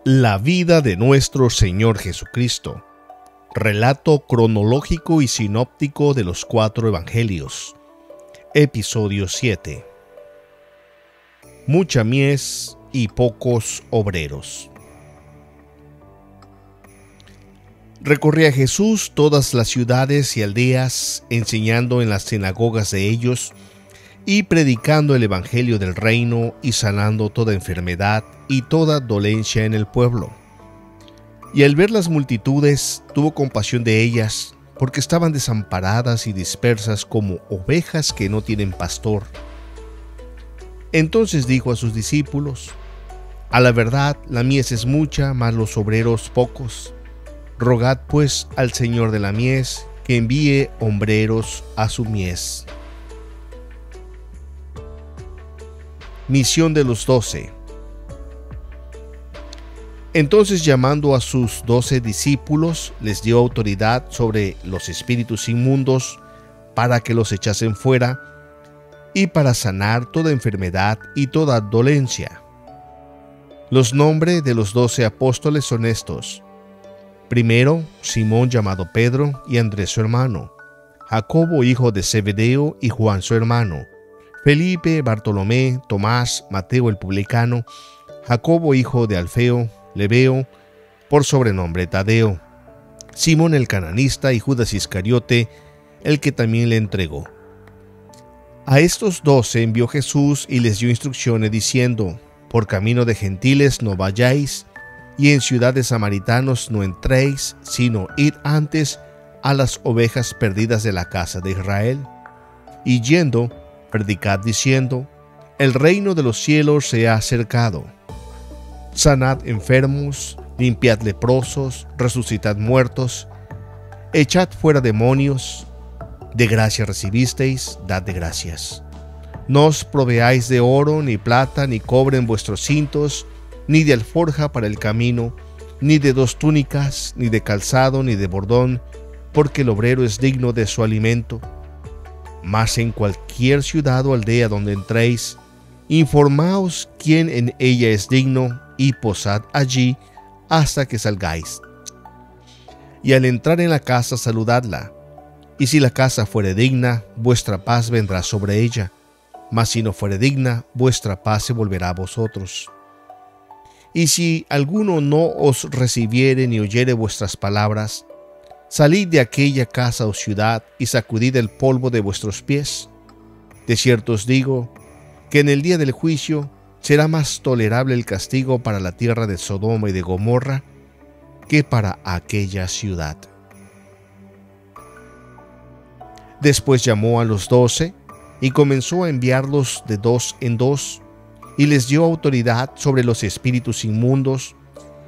La vida de nuestro Señor Jesucristo. Relato cronológico y sinóptico de los 4 evangelios. Episodio 7. Mucha mies y pocos obreros. Recorría Jesús todas las ciudades y aldeas, enseñando en las sinagogas de ellos y predicando el evangelio del reino y sanando toda enfermedad y toda dolencia en el pueblo. Y al ver las multitudes, tuvo compasión de ellas, porque estaban desamparadas y dispersas como ovejas que no tienen pastor. Entonces dijo a sus discípulos: A la verdad, la mies es mucha, mas los obreros pocos. Rogad pues al Señor de la mies que envíe obreros a su mies. Misión de los 12. Entonces, llamando a sus 12 discípulos, les dio autoridad sobre los espíritus inmundos para que los echasen fuera y para sanar toda enfermedad y toda dolencia. Los nombres de los 12 apóstoles son estos: primero, Simón llamado Pedro y Andrés su hermano, Jacobo hijo de Zebedeo y Juan su hermano, Felipe, Bartolomé, Tomás, Mateo el publicano, Jacobo hijo de Alfeo, Lebeo, por sobrenombre Tadeo, Simón el cananista y Judas Iscariote, el que también le entregó. A estos 12 envió Jesús y les dio instrucciones diciendo: Por camino de gentiles no vayáis, y en ciudad de samaritanos no entréis, sino id antes a las ovejas perdidas de la casa de Israel. Y yendo, predicad diciendo: El reino de los cielos se ha acercado. Sanad enfermos, limpiad leprosos, resucitad muertos, echad fuera demonios. De gracia recibisteis, dad de gracias. No os proveáis de oro, ni plata, ni cobre en vuestros cintos, ni de alforja para el camino, ni de 2 túnicas, ni de calzado, ni de bordón, porque el obrero es digno de su alimento. Mas en cualquier ciudad o aldea donde entréis, informaos quién en ella es digno, y posad allí hasta que salgáis. Y al entrar en la casa, saludadla. Y si la casa fuere digna, vuestra paz vendrá sobre ella. Mas si no fuere digna, vuestra paz se volverá a vosotros. Y si alguno no os recibiere ni oyere vuestras palabras, salid de aquella casa o ciudad y sacudid el polvo de vuestros pies. De cierto os digo que en el día del juicio será más tolerable el castigo para la tierra de Sodoma y de Gomorra que para aquella ciudad. Después llamó a los 12 y comenzó a enviarlos de 2 en 2, y les dio autoridad sobre los espíritus inmundos,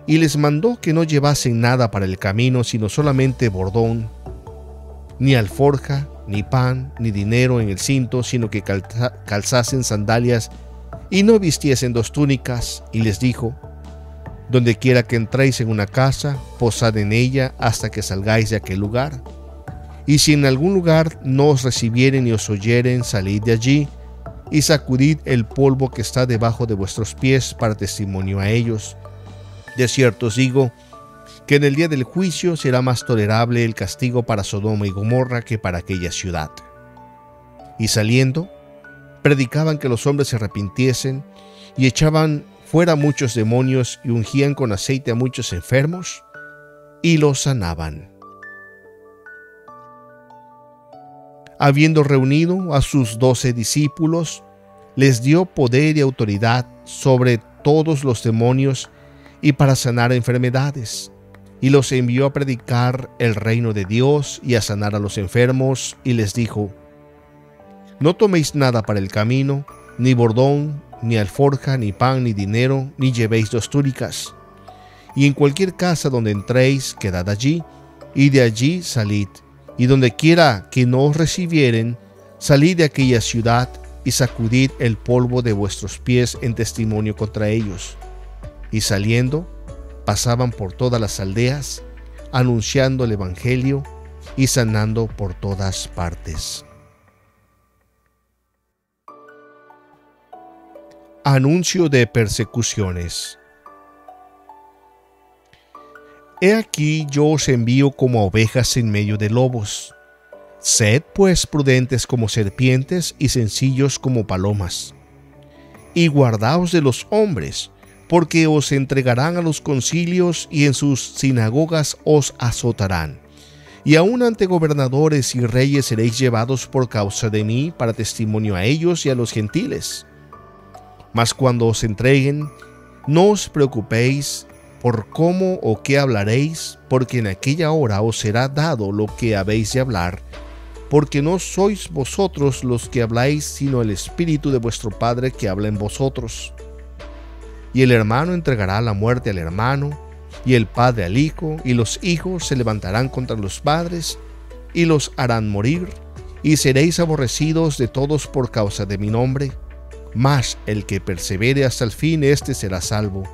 y les mandó que no llevasen nada para el camino, sino solamente bordón, ni alforja, ni pan, ni dinero en el cinto, sino que calzasen sandalias, y no vistiesen 2 túnicas. Y les dijo: Donde quiera que entréis en una casa, posad en ella hasta que salgáis de aquel lugar. Y si en algún lugar no os recibieren ni os oyeren, salid de allí, y sacudid el polvo que está debajo de vuestros pies para testimonio a ellos. De cierto os digo que en el día del juicio será más tolerable el castigo para Sodoma y Gomorra que para aquella ciudad. Y saliendo, predicaban que los hombres se arrepintiesen, y echaban fuera muchos demonios, y ungían con aceite a muchos enfermos, y los sanaban. Habiendo reunido a sus 12 discípulos, les dio poder y autoridad sobre todos los demonios y para sanar enfermedades, y los envió a predicar el reino de Dios y a sanar a los enfermos, y les dijo: No toméis nada para el camino, ni bordón, ni alforja, ni pan, ni dinero, ni llevéis 2 túnicas. Y en cualquier casa donde entréis, quedad allí, y de allí salid. Y donde quiera que no os recibieren, salid de aquella ciudad y sacudid el polvo de vuestros pies en testimonio contra ellos. Y saliendo, pasaban por todas las aldeas, anunciando el evangelio y sanando por todas partes. Anuncio de persecuciones. He aquí yo os envío como a ovejas en medio de lobos. Sed pues prudentes como serpientes y sencillos como palomas. Y guardaos de los hombres, porque os entregarán a los concilios y en sus sinagogas os azotarán. Y aun ante gobernadores y reyes seréis llevados por causa de mí para testimonio a ellos y a los gentiles. Mas cuando os entreguen, no os preocupéis por cómo o qué hablaréis, porque en aquella hora os será dado lo que habéis de hablar, porque no sois vosotros los que habláis, sino el Espíritu de vuestro Padre que habla en vosotros. Y el hermano entregará la muerte al hermano, y el padre al hijo, y los hijos se levantarán contra los padres, y los harán morir, y seréis aborrecidos de todos por causa de mi nombre. Mas el que persevere hasta el fin, éste será salvo.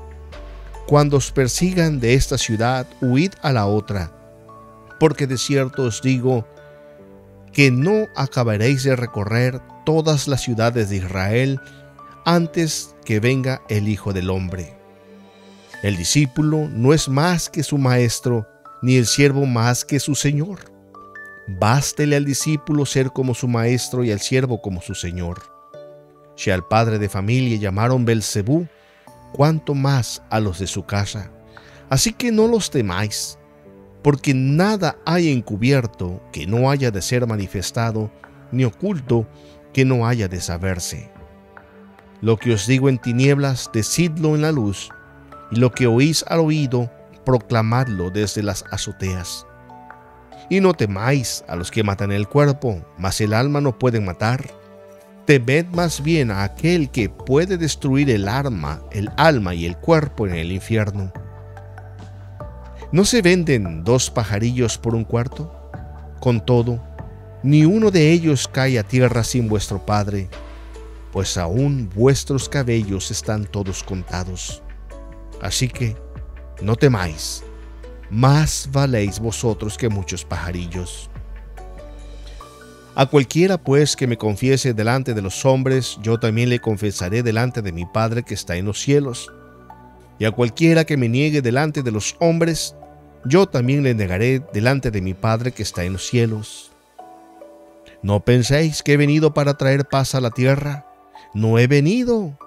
Cuando os persigan de esta ciudad, huid a la otra, porque de cierto os digo que no acabaréis de recorrer todas las ciudades de Israel antes que venga el Hijo del Hombre. El discípulo no es más que su maestro, ni el siervo más que su señor. Bástele al discípulo ser como su maestro y al siervo como su señor. Si al padre de familia llamaron Belcebú, cuánto más a los de su casa. Así que no los temáis, porque nada hay encubierto que no haya de ser manifestado, ni oculto que no haya de saberse. Lo que os digo en tinieblas, decidlo en la luz, y lo que oís al oído, proclamadlo desde las azoteas. Y no temáis a los que matan el cuerpo, mas el alma no pueden matar. Temed más bien a aquel que puede destruir el alma y el cuerpo en el infierno. ¿No se venden 2 pajarillos por un cuarto? Con todo, ni uno de ellos cae a tierra sin vuestro Padre, pues aún vuestros cabellos están todos contados. Así que, no temáis, más valéis vosotros que muchos pajarillos. A cualquiera pues que me confiese delante de los hombres, yo también le confesaré delante de mi Padre que está en los cielos. Y a cualquiera que me niegue delante de los hombres, yo también le negaré delante de mi Padre que está en los cielos. ¿No penséis que he venido para traer paz a la tierra? No he venido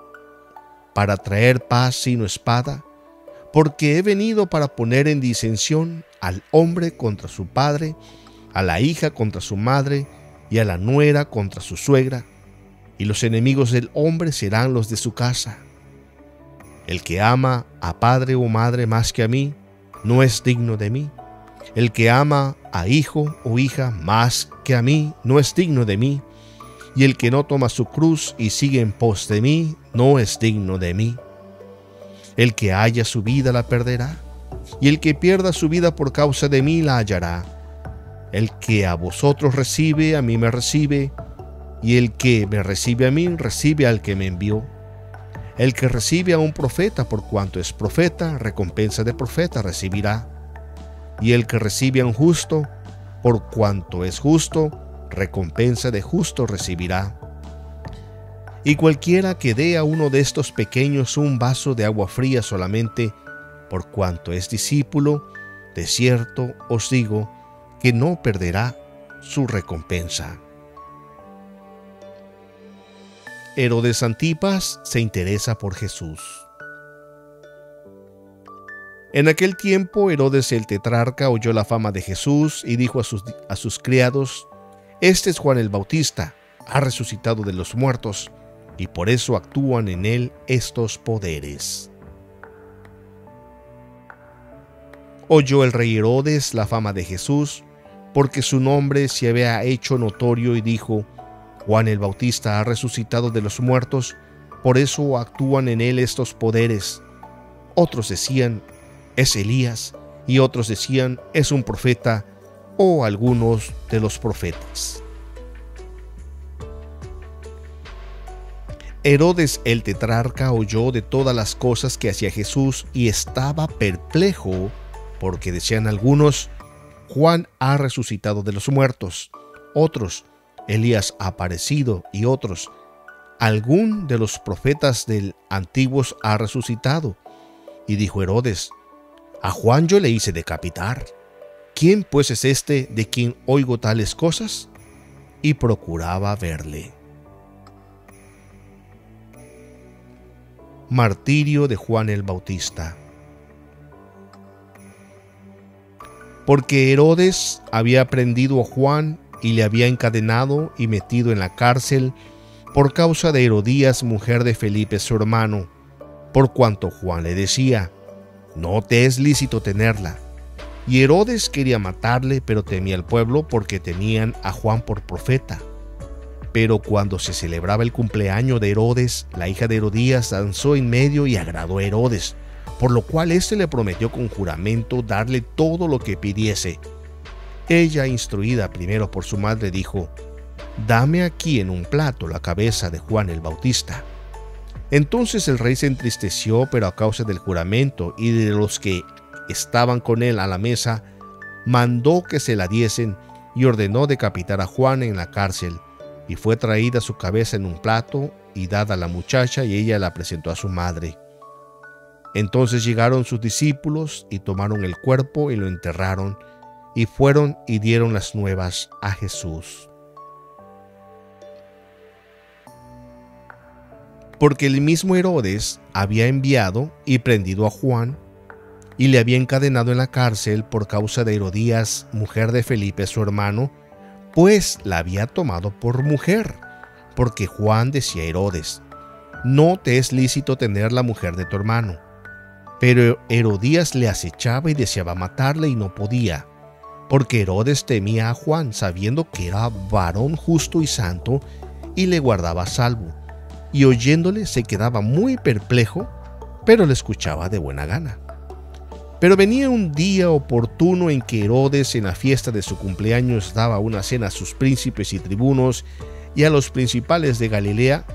para traer paz sino espada, porque he venido para poner en disensión al hombre contra su padre, a la hija contra su madre, y a la nuera contra su suegra, y los enemigos del hombre serán los de su casa. El que ama a padre o madre más que a mí, no es digno de mí. El que ama a hijo o hija más que a mí, no es digno de mí. Y el que no toma su cruz y sigue en pos de mí, no es digno de mí. El que haya su vida la perderá, y el que pierda su vida por causa de mí la hallará. El que a vosotros recibe, a mí me recibe, y el que me recibe a mí, recibe al que me envió. El que recibe a un profeta por cuanto es profeta, recompensa de profeta recibirá. Y el que recibe a un justo, por cuanto es justo, recompensa de justo recibirá. Y cualquiera que dé a uno de estos pequeños un vaso de agua fría solamente, por cuanto es discípulo, de cierto os digo, que no perderá su recompensa. Herodes Antipas se interesa por Jesús. En aquel tiempo Herodes el tetrarca oyó la fama de Jesús y dijo a sus criados: Este es Juan el Bautista, ha resucitado de los muertos, y por eso actúan en él estos poderes. Oyó el rey Herodes la fama de Jesús, porque su nombre se había hecho notorio, y dijo: Juan el Bautista ha resucitado de los muertos, por eso actúan en él estos poderes. Otros decían: es Elías, y otros decían: es un profeta, o algunos de los profetas. Herodes el tetrarca oyó de todas las cosas que hacía Jesús y estaba perplejo, porque decían algunos: Juan ha resucitado de los muertos, otros: Elías ha aparecido, y otros: algún de los profetas del antiguos ha resucitado. Y dijo Herodes: A Juan yo le hice decapitar. ¿Quién pues es este de quien oigo tales cosas? Y procuraba verle. Martirio de Juan el Bautista. Porque Herodes había prendido a Juan y le había encadenado y metido en la cárcel por causa de Herodías, mujer de Felipe su hermano, por cuanto Juan le decía: no te es lícito tenerla. Y Herodes quería matarle, pero temía al pueblo porque tenían a Juan por profeta. Pero cuando se celebraba el cumpleaños de Herodes, la hija de Herodías danzó en medio y agradó a Herodes, por lo cual éste le prometió con juramento darle todo lo que pidiese. Ella, instruida primero por su madre, dijo: dame aquí en un plato la cabeza de Juan el Bautista. Entonces el rey se entristeció, pero a causa del juramento y de los que estaban con él a la mesa, mandó que se la diesen y ordenó decapitar a Juan en la cárcel. Y fue traída su cabeza en un plato y dada a la muchacha, y ella la presentó a su madre. Entonces llegaron sus discípulos y tomaron el cuerpo y lo enterraron, y fueron y dieron las nuevas a Jesús. Porque el mismo Herodes había enviado y prendido a Juan, y le había encadenado en la cárcel por causa de Herodías, mujer de Felipe su hermano, pues la había tomado por mujer, porque Juan decía a Herodes: no te es lícito tener la mujer de tu hermano. Pero Herodías le acechaba y deseaba matarle y no podía, porque Herodes temía a Juan, sabiendo que era varón justo y santo, y le guardaba a salvo, y oyéndole se quedaba muy perplejo, pero le escuchaba de buena gana. Pero venía un día oportuno en que Herodes, en la fiesta de su cumpleaños, daba una cena a sus príncipes y tribunos y a los principales de Galilea.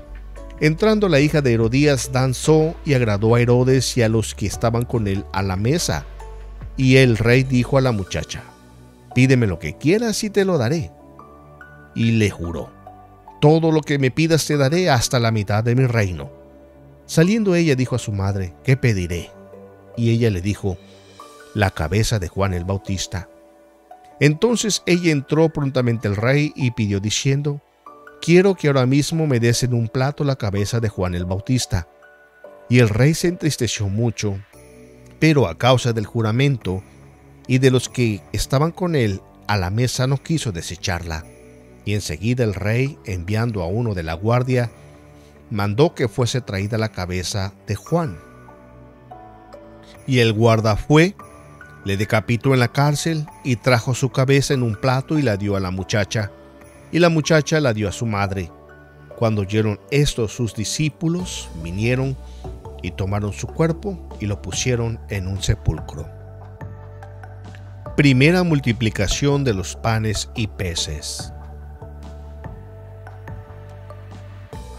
Entrando la hija de Herodías, danzó y agradó a Herodes y a los que estaban con él a la mesa. Y el rey dijo a la muchacha: pídeme lo que quieras y te lo daré. Y le juró: todo lo que me pidas te daré, hasta la mitad de mi reino. Saliendo ella dijo a su madre: ¿qué pediré? Y ella le dijo: la cabeza de Juan el Bautista. Entonces ella entró prontamente al rey y pidió diciendo: quiero que ahora mismo me des en un plato la cabeza de Juan el Bautista. Y el rey se entristeció mucho, pero a causa del juramento y de los que estaban con él a la mesa no quiso desecharla. Y enseguida el rey, enviando a uno de la guardia, mandó que fuese traída la cabeza de Juan. Y el guarda fue, le decapitó en la cárcel y trajo su cabeza en un plato y la dio a la muchacha. Y la muchacha la dio a su madre. Cuando oyeron esto, sus discípulos vinieron y tomaron su cuerpo y lo pusieron en un sepulcro. Primera multiplicación de los panes y peces.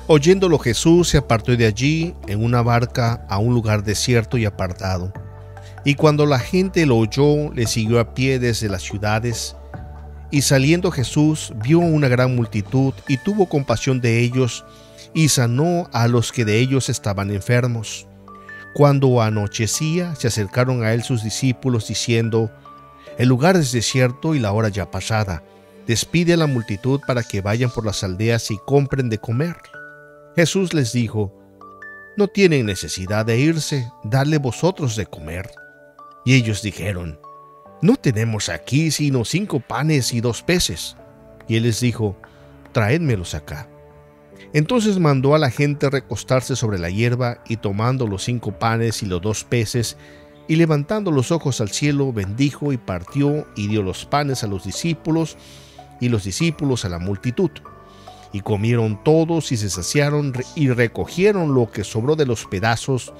Oyéndolo Jesús se apartó de allí en una barca a un lugar desierto y apartado. Y cuando la gente lo oyó, le siguió a pie desde las ciudades. Y saliendo Jesús vio una gran multitud y tuvo compasión de ellos y sanó a los que de ellos estaban enfermos. Cuando anochecía, se acercaron a él sus discípulos diciendo: el lugar es desierto y la hora ya pasada. Despide a la multitud para que vayan por las aldeas y compren de comer. Jesús les dijo: no tienen necesidad de irse, dadle vosotros de comer. Y ellos dijeron: no tenemos aquí sino 5 panes y 2 peces. Y él les dijo: traédmelos acá. Entonces mandó a la gente recostarse sobre la hierba, y tomando los 5 panes y los 2 peces, y levantando los ojos al cielo, bendijo y partió, y dio los panes a los discípulos, y los discípulos a la multitud. Y comieron todos y se saciaron, y recogieron lo que sobró de los pedazos,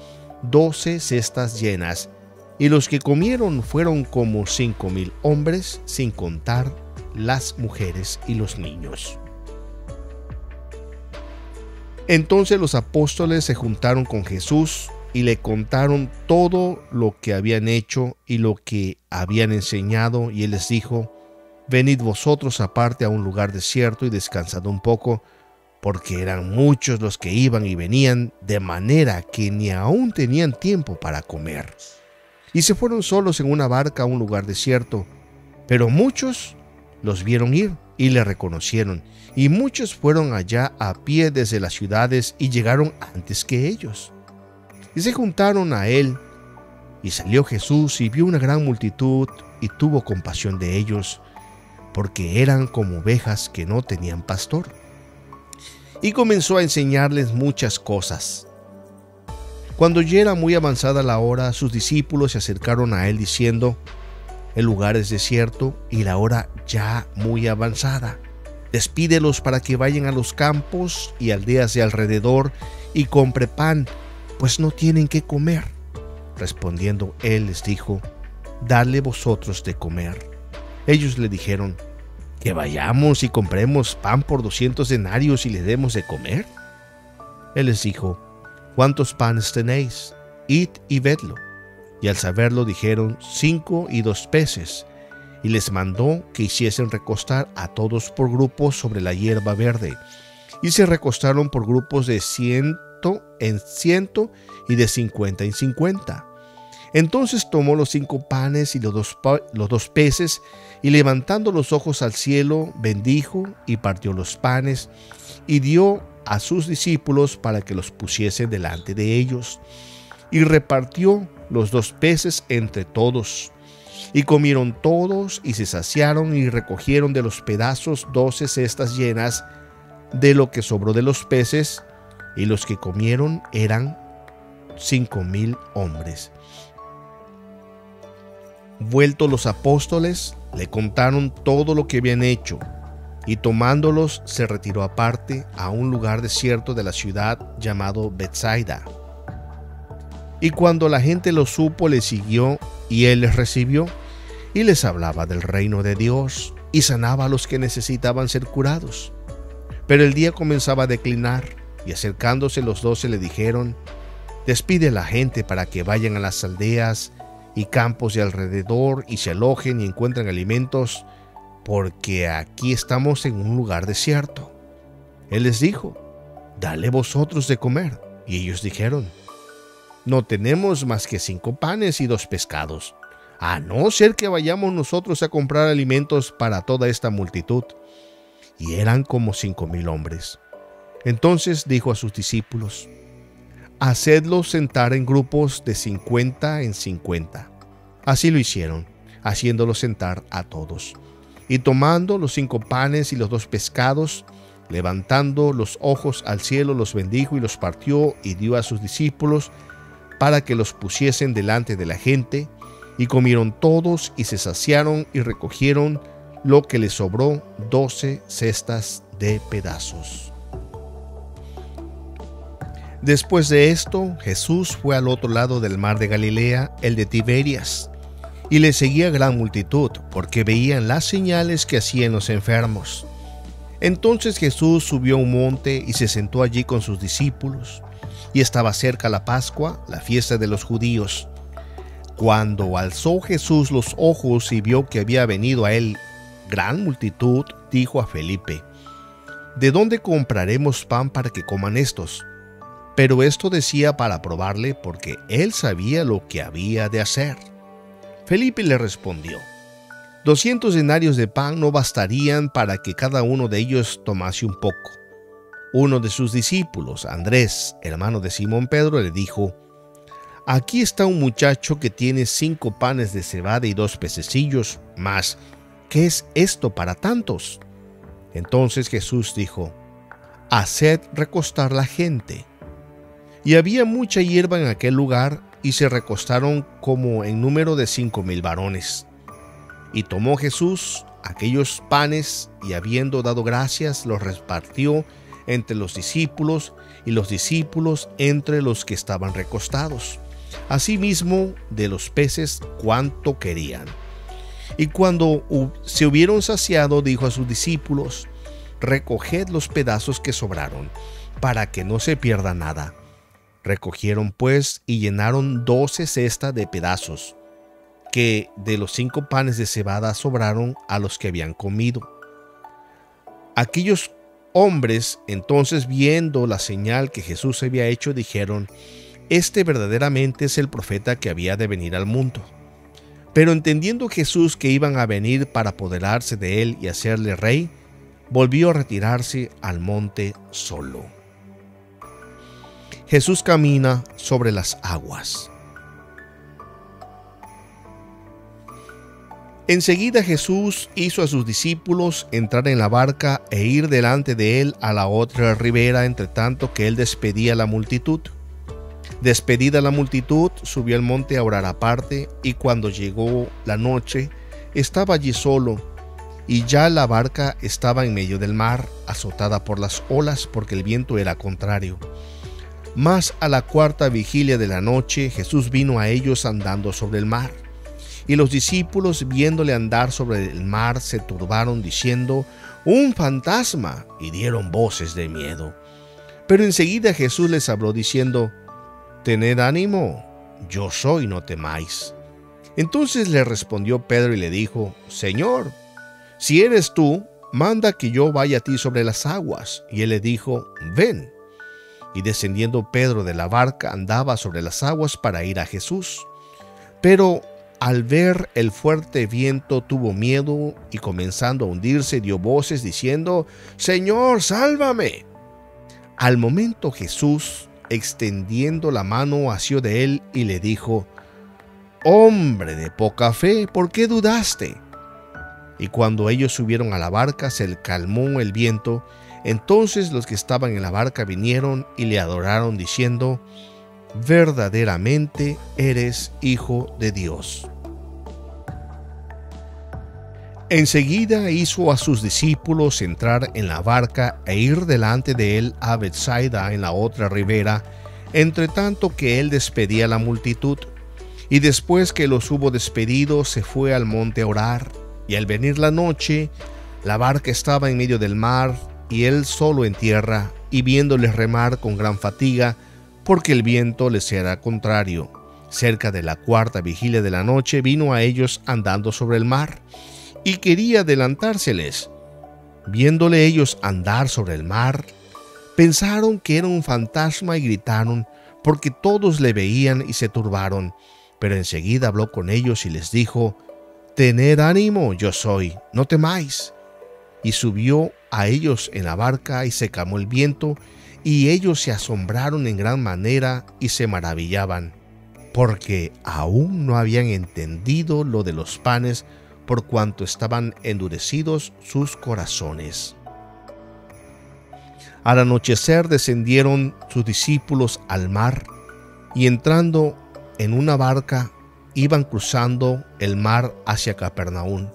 12 cestas llenas. Y los que comieron fueron como 5,000 hombres, sin contar las mujeres y los niños. Entonces los apóstoles se juntaron con Jesús y le contaron todo lo que habían hecho y lo que habían enseñado, y él les dijo: venid vosotros aparte a un lugar desierto y descansad un poco, porque eran muchos los que iban y venían, de manera que ni aún tenían tiempo para comer. y se fueron solos en una barca a un lugar desierto. Pero muchos los vieron ir y le reconocieron, y muchos fueron allá a pie desde las ciudades y llegaron antes que ellos. Y se juntaron a él, y salió Jesús y vio una gran multitud y tuvo compasión de ellos, porque eran como ovejas que no tenían pastor. Y comenzó a enseñarles muchas cosas. Cuando ya era muy avanzada la hora, sus discípulos se acercaron a él diciendo: el lugar es desierto y la hora ya muy avanzada. Despídelos para que vayan a los campos y aldeas de alrededor y compre pan, pues no tienen qué comer. Respondiendo él les dijo: dadle vosotros de comer. Ellos le dijeron: que vayamos y compremos pan por 200 denarios y le demos de comer. Él les dijo: ¿cuántos panes tenéis? Id y vedlo. Y al saberlo dijeron: 5 y 2 peces. Y les mandó que hiciesen recostar a todos por grupos sobre la hierba verde. Y se recostaron por grupos de 100 en 100 y de 50 en 50. Entonces tomó los 5 panes y los dos peces, y levantando los ojos al cielo, bendijo y partió los panes, y dio a sus discípulos para que los pusiesen delante de ellos. Y repartió los 2 peces entre todos. Y comieron todos y se saciaron y recogieron de los pedazos 12 cestas llenas de lo que sobró de los peces, y los que comieron eran 5,000 hombres. Vueltos los apóstoles, le contaron todo lo que habían hecho, y tomándolos se retiró aparte a un lugar desierto de la ciudad llamado Betsaida. Y cuando la gente lo supo, le siguió, y él les recibió, y les hablaba del reino de Dios, y sanaba a los que necesitaban ser curados. Pero el día comenzaba a declinar, y acercándose los 12 le dijeron: despide a la gente para que vayan a las aldeas y campos de alrededor y se alojen y encuentren alimentos, porque aquí estamos en un lugar desierto. Él les dijo: dale vosotros de comer. Y ellos dijeron: no tenemos más que 5 panes y 2 pescados, a no ser que vayamos nosotros a comprar alimentos para toda esta multitud. Y eran como 5,000 hombres. Entonces dijo a sus discípulos: hacedlos sentar en grupos de 50 en 50. Así lo hicieron, haciéndolos sentar a todos. Y tomando los 5 panes y los 2 pescados, levantando los ojos al cielo, los bendijo y los partió y dio a sus discípulos para que los pusiesen delante de la gente. Y comieron todos y se saciaron y recogieron lo que les sobró, 12 cestas de pedazos. Después de esto, Jesús fue al otro lado del mar de Galilea, el de Tiberias, y le seguía gran multitud, porque veían las señales que hacían los enfermos. Entonces Jesús subió a un monte y se sentó allí con sus discípulos, y estaba cerca la Pascua, la fiesta de los judíos. Cuando alzó Jesús los ojos y vio que había venido a él gran multitud, dijo a Felipe: ¿de dónde compraremos pan para que coman estos? Pero esto decía para probarle, porque él sabía lo que había de hacer. Felipe le respondió: 200 denarios de pan no bastarían para que cada uno de ellos tomase un poco. Uno de sus discípulos, Andrés, hermano de Simón Pedro, le dijo: aquí está un muchacho que tiene 5 panes de cebada y 2 pececillos, mas ¿qué es esto para tantos? Entonces Jesús dijo: haced recostar la gente. Y había mucha hierba en aquel lugar, y se recostaron como en número de 5,000 varones. Y tomó Jesús aquellos panes, y habiendo dado gracias, los repartió entre los discípulos, y los discípulos entre los que estaban recostados. Asimismo de los peces cuanto querían. Y cuando se hubieron saciado, dijo a sus discípulos: recoged los pedazos que sobraron, para que no se pierda nada. Recogieron pues y llenaron 12 cestas de pedazos, que de los 5 panes de cebada sobraron a los que habían comido. Aquellos hombres entonces, viendo la señal que Jesús había hecho, dijeron: Este verdaderamente es el profeta que había de venir al mundo. Pero entendiendo Jesús que iban a venir para apoderarse de él y hacerle rey, volvió a retirarse al monte solo. Jesús camina sobre las aguas. Enseguida Jesús hizo a sus discípulos entrar en la barca e ir delante de él a la otra ribera, entre tanto que él despedía a la multitud. Despedida la multitud, subió al monte a orar aparte, y cuando llegó la noche, estaba allí solo, y ya la barca estaba en medio del mar, azotada por las olas, porque el viento era contrario. Mas a la cuarta vigilia de la noche, Jesús vino a ellos andando sobre el mar. Y los discípulos, viéndole andar sobre el mar, se turbaron, diciendo: «¡Un fantasma!», y dieron voces de miedo. Pero enseguida Jesús les habló, diciendo: «Tened ánimo, yo soy, no temáis». Entonces le respondió Pedro y le dijo: «Señor, si eres tú, manda que yo vaya a ti sobre las aguas». Y él le dijo: «Ven». Y descendiendo Pedro de la barca, andaba sobre las aguas para ir a Jesús. Pero al ver el fuerte viento tuvo miedo, y comenzando a hundirse dio voces diciendo: «Señor, sálvame». Al momento Jesús, extendiendo la mano, asió de él y le dijo: «Hombre de poca fe, ¿por qué dudaste?». Y cuando ellos subieron a la barca, se calmó el viento. Entonces los que estaban en la barca vinieron y le adoraron, diciendo: «Verdaderamente eres Hijo de Dios». Enseguida hizo a sus discípulos entrar en la barca e ir delante de él a Betsaida en la otra ribera, entre tanto que él despedía a la multitud. Y después que los hubo despedido, se fue al monte a orar. Y al venir la noche, la barca estaba en medio del mar, y él solo en tierra, y viéndoles remar con gran fatiga, porque el viento les era contrario. Cerca de la cuarta vigilia de la noche vino a ellos andando sobre el mar, y quería adelantárseles. Viéndole ellos andar sobre el mar, pensaron que era un fantasma y gritaron, porque todos le veían y se turbaron. Pero enseguida habló con ellos y les dijo: «Tened ánimo, yo soy, no temáis». Y subió a ellos en la barca y se calmó el viento, y ellos se asombraron en gran manera y se maravillaban, porque aún no habían entendido lo de los panes, por cuanto estaban endurecidos sus corazones. Al anochecer descendieron sus discípulos al mar, y entrando en una barca, iban cruzando el mar hacia Capernaum.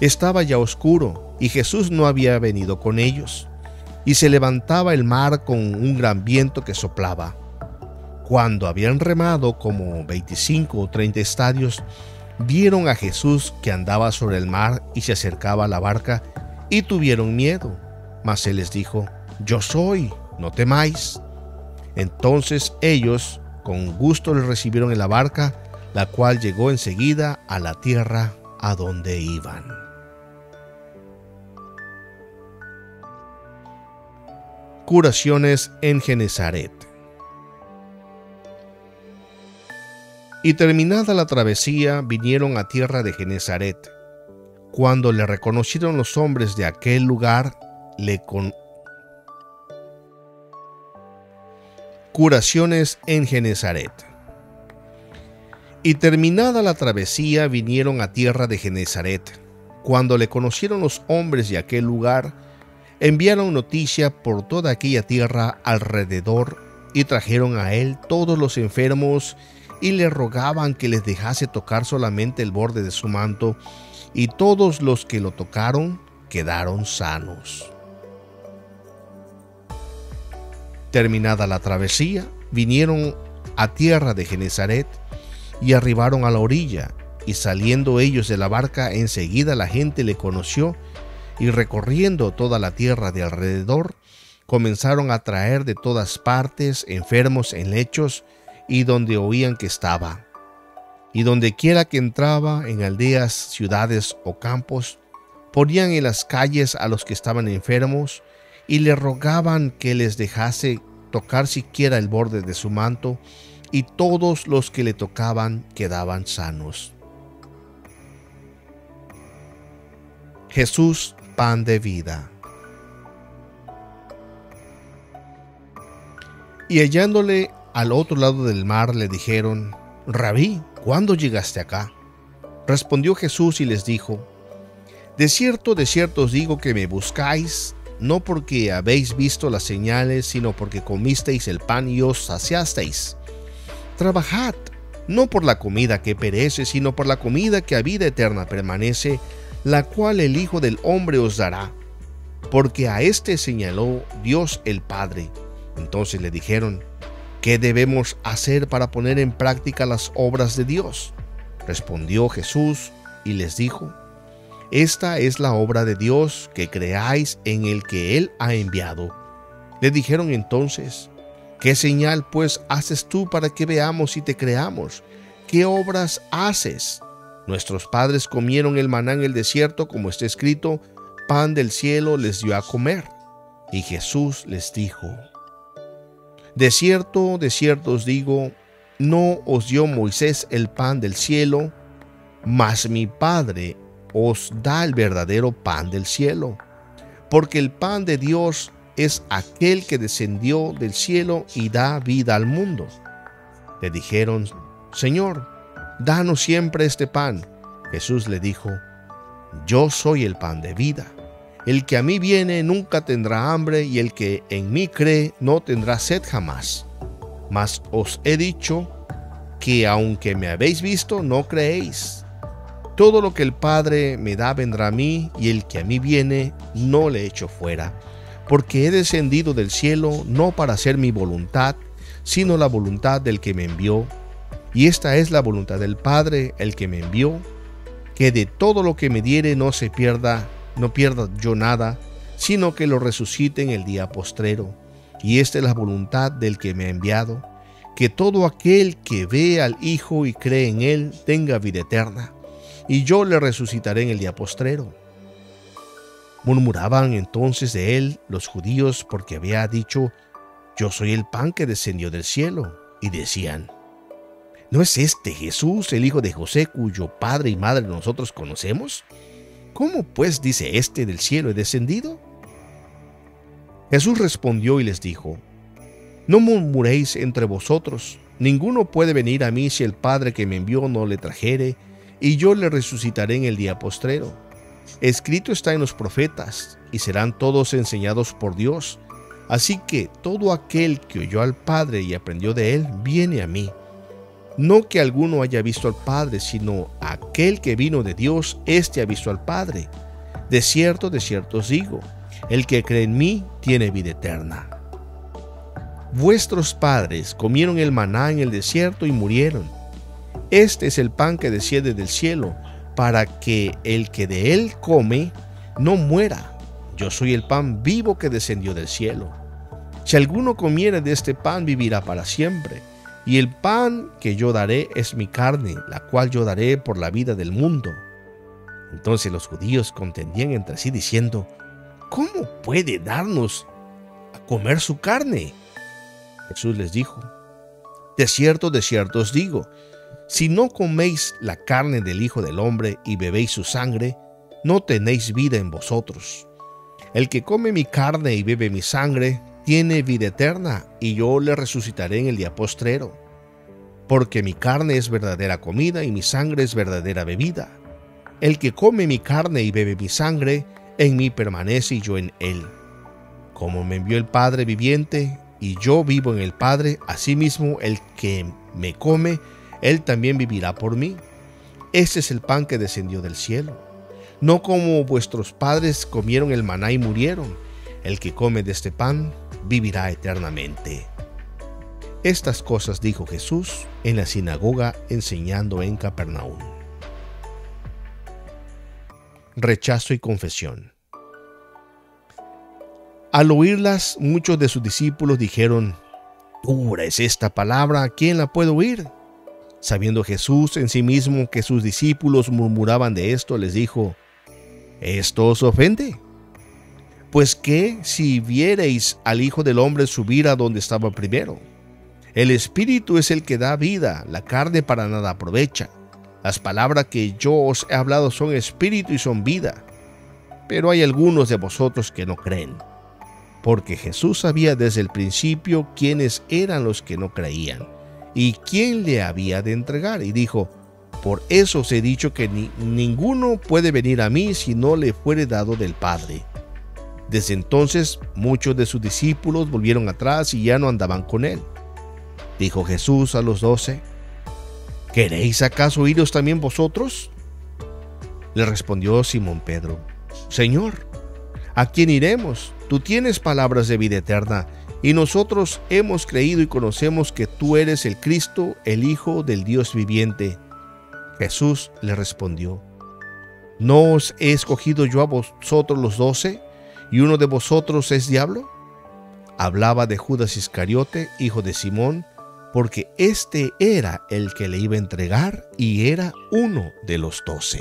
Estaba ya oscuro, y Jesús no había venido con ellos, y se levantaba el mar con un gran viento que soplaba. Cuando habían remado como 25 o 30 estadios, vieron a Jesús que andaba sobre el mar y se acercaba a la barca, y tuvieron miedo. Mas él les dijo: «Yo soy, no temáis». Entonces ellos con gusto le recibieron en la barca, la cual llegó enseguida a la tierra a donde iban. Curaciones en Genesaret. Y terminada la travesía, vinieron a tierra de Genesaret. Cuando le reconocieron los hombres de aquel lugar, Curaciones en Genesaret. Y terminada la travesía, vinieron a tierra de Genesaret. Cuando le conocieron los hombres de aquel lugar, enviaron noticia por toda aquella tierra alrededor, y trajeron a él todos los enfermos, y le rogaban que les dejase tocar solamente el borde de su manto, y todos los que lo tocaron quedaron sanos. Terminada la travesía, vinieron a tierra de Genesaret, y arribaron a la orilla, y saliendo ellos de la barca, enseguida la gente le conoció, y recorriendo toda la tierra de alrededor, comenzaron a traer de todas partes enfermos en lechos, y donde oían que estaba. Y donde quiera que entraba, en aldeas, ciudades o campos, ponían en las calles a los que estaban enfermos, y le rogaban que les dejase tocar siquiera el borde de su manto, y todos los que le tocaban quedaban sanos. Jesús, pan de vida. Y hallándole al otro lado del mar, le dijeron: Rabí, ¿cuándo llegaste acá? Respondió Jesús y les dijo: de cierto os digo que me buscáis, no porque habéis visto las señales, sino porque comisteis el pan y os saciasteis. Trabajad, no por la comida que perece, sino por la comida que a vida eterna permanece, la cual el Hijo del Hombre os dará, porque a éste señaló Dios el Padre. Entonces le dijeron: ¿qué debemos hacer para poner en práctica las obras de Dios? Respondió Jesús y les dijo: esta es la obra de Dios, que creáis en el que Él ha enviado. Le dijeron entonces: ¿qué señal pues haces tú para que veamos y te creamos? ¿Qué obras haces? Nuestros padres comieron el maná en el desierto, como está escrito: pan del cielo les dio a comer. Y Jesús les dijo: de cierto os digo, no os dio Moisés el pan del cielo, mas mi Padre os da el verdadero pan del cielo, porque el pan de Dios es aquel que descendió del cielo y da vida al mundo. Le dijeron: Señor, danos siempre este pan. Jesús le dijo: yo soy el pan de vida. El que a mí viene nunca tendrá hambre, y el que en mí cree no tendrá sed jamás. Mas os he dicho que aunque me habéis visto, no creéis. Todo lo que el Padre me da vendrá a mí, y el que a mí viene no le echo fuera, porque he descendido del cielo no para hacer mi voluntad, sino la voluntad del que me envió. Y esta es la voluntad del Padre, el que me envió, que de todo lo que me diere no pierda yo nada, sino que lo resucite en el día postrero. Y esta es la voluntad del que me ha enviado, que todo aquel que ve al Hijo y cree en Él tenga vida eterna, y yo le resucitaré en el día postrero. Murmuraban entonces de él los judíos, porque había dicho: yo soy el pan que descendió del cielo. Y decían: ¿no es este Jesús, el hijo de José, cuyo padre y madre nosotros conocemos? ¿Cómo pues dice este: del cielo he descendido? Jesús respondió y les dijo: no murmuréis entre vosotros. Ninguno puede venir a mí si el Padre que me envió no le trajere, y yo le resucitaré en el día postrero. Escrito está en los profetas: y serán todos enseñados por Dios. Así que todo aquel que oyó al Padre y aprendió de él, viene a mí. No que alguno haya visto al Padre, sino aquel que vino de Dios, éste ha visto al Padre. De cierto os digo, el que cree en mí tiene vida eterna. Vuestros padres comieron el maná en el desierto y murieron. Este es el pan que desciende del cielo, para que el que de él come no muera. Yo soy el pan vivo que descendió del cielo. Si alguno comiere de este pan, vivirá para siempre. Y el pan que yo daré es mi carne, la cual yo daré por la vida del mundo. Entonces los judíos contendían entre sí, diciendo: ¿cómo puede darnos a comer su carne? Jesús les dijo: de cierto os digo, si no coméis la carne del Hijo del Hombre y bebéis su sangre, no tenéis vida en vosotros. El que come mi carne y bebe mi sangre tiene vida eterna, y yo le resucitaré en el día postrero. Porque mi carne es verdadera comida y mi sangre es verdadera bebida. El que come mi carne y bebe mi sangre, en mí permanece y yo en él. Como me envió el Padre viviente, y yo vivo en el Padre, asimismo el que me come, él también vivirá por mí. Este es el pan que descendió del cielo. No como vuestros padres comieron el maná y murieron. El que come de este pan vivirá eternamente. Estas cosas dijo Jesús en la sinagoga, enseñando en Capernaum. Rechazo y confesión. Al oírlas, muchos de sus discípulos dijeron: dura es esta palabra, ¿quién la puede oír? Sabiendo Jesús en sí mismo que sus discípulos murmuraban de esto, les dijo: ¿esto os ofende? Pues que si viereis al Hijo del Hombre subir a donde estaba primero. El Espíritu es el que da vida, la carne para nada aprovecha. Las palabras que yo os he hablado son espíritu y son vida. Pero hay algunos de vosotros que no creen. Porque Jesús sabía desde el principio quiénes eran los que no creían y quién le había de entregar. Y dijo: por eso os he dicho que ninguno puede venir a mí si no le fuere dado del Padre. Desde entonces muchos de sus discípulos volvieron atrás y ya no andaban con él. Dijo Jesús a los 12: ¿queréis acaso iros también vosotros? Le respondió Simón Pedro: Señor, ¿a quién iremos? Tú tienes palabras de vida eterna, y nosotros hemos creído y conocemos que tú eres el Cristo, el Hijo del Dios viviente. Jesús le respondió: ¿no os he escogido yo a vosotros los 12, y uno de vosotros es diablo? Hablaba de Judas Iscariote, hijo de Simón, porque este era el que le iba a entregar y era uno de los 12.